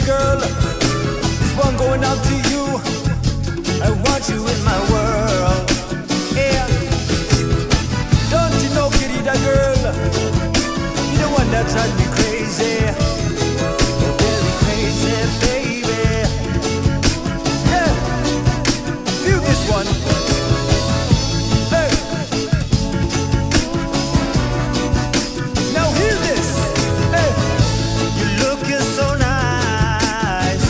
girl. This one going out to you. I want you in my world. Yeah. Don't you know, querida girl, you're the one that drives me crazy. You're very crazy, baby. Yeah. Feel this one. Hey. Now hear this. Hey. You're looking so nice,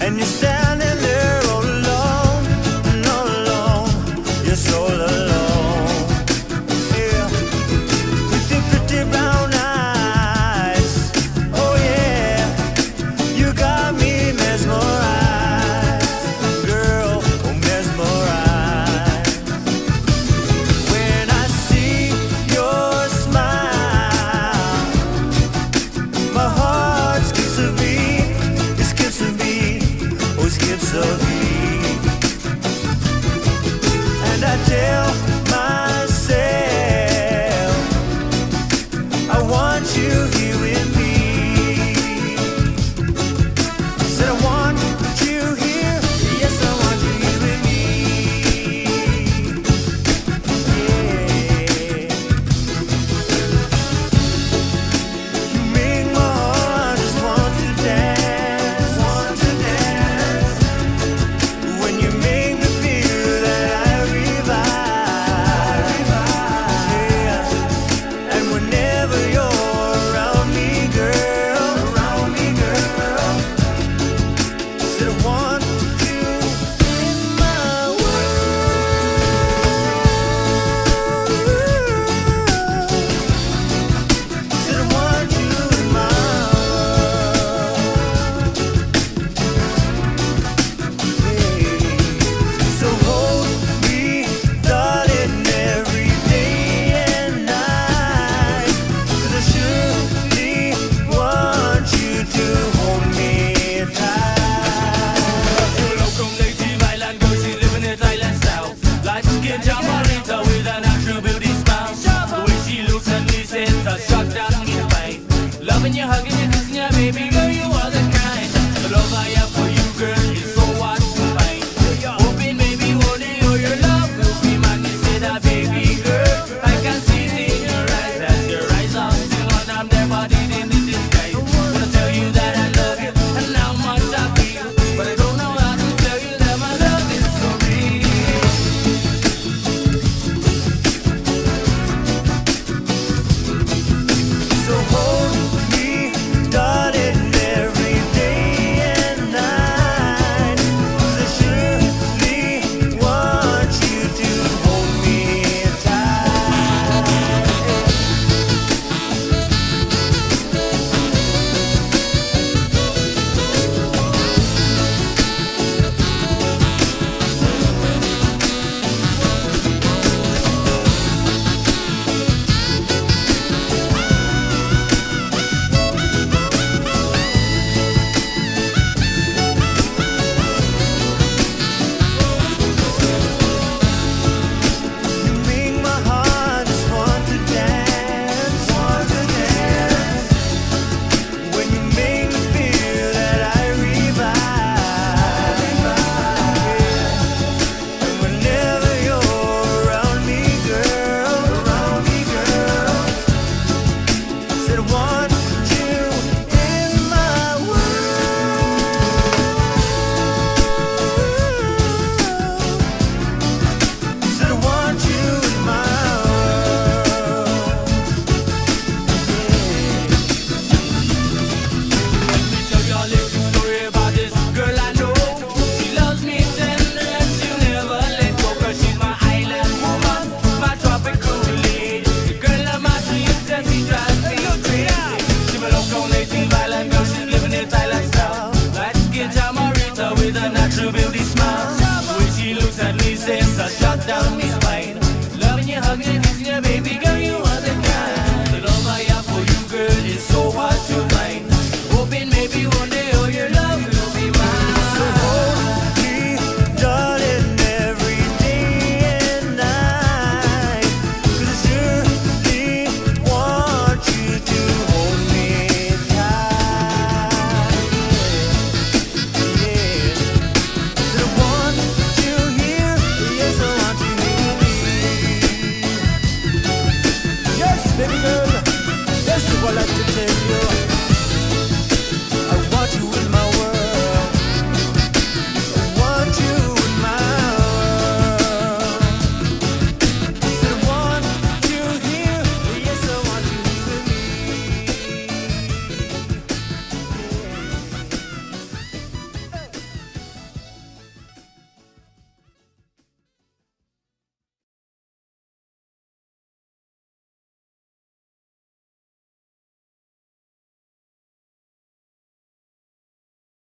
and you're standing there all alone, and all alone. You're so alone. Yeah. With your pretty brown eyes. Oh yeah. You got me mesmerized, girl. Oh, mesmerized. When I see your smile, my heart skips a beat. It skips a beat. Oh, it skips a beat. And I tell myself, I want you here with me. Said I want you here. Yes, I want you here with me. Yeah. You make my heart just want to dance, want to dance. When you make me feel that I revive, yeah. And whenever you're around me, girl, said I want you in my world. Said I want you in my world. So hold me, darling, every day and night. 'Cause I surely want you to hold me tight. Local native island girl, she living in Thailand style. Light skin, Jamarita with a natural beauty smile. The way she looks at me sends a shock down my spine. Loving you, hugging you, kissing you, baby girl, you are the kind. The love I have for you, girl, is so hard to find. Hoping maybe one day all your love will be mine. You say that, baby girl, I can see it in your eyes as your eyes are still on. I'm there, body in the disguise. Wanna tell you that I love you and how much I feel, but I don't know how to tell you that my love is so real. So hold me, darling, every day and night. 'Cause I surely want you to hold me tight. You make my heart just want to dance, want to dance. When you make me feel that I revive, yeah. And whenever you're around me, girl, said I want you in my world. Said I want you in my world. Let me tell you a little story about this girl I know. She loves me tender and she'll never let go, 'cause she's my island woman, my tropical lady. The girl of my dreams and she drives me crazy. She's my local native island girl, she's living in Thailand style. Light skin, Jamarita with a natural beauty smile. The way she looks at me sends a shot down my spine. Loving you, hugging you, kissing you, baby girl.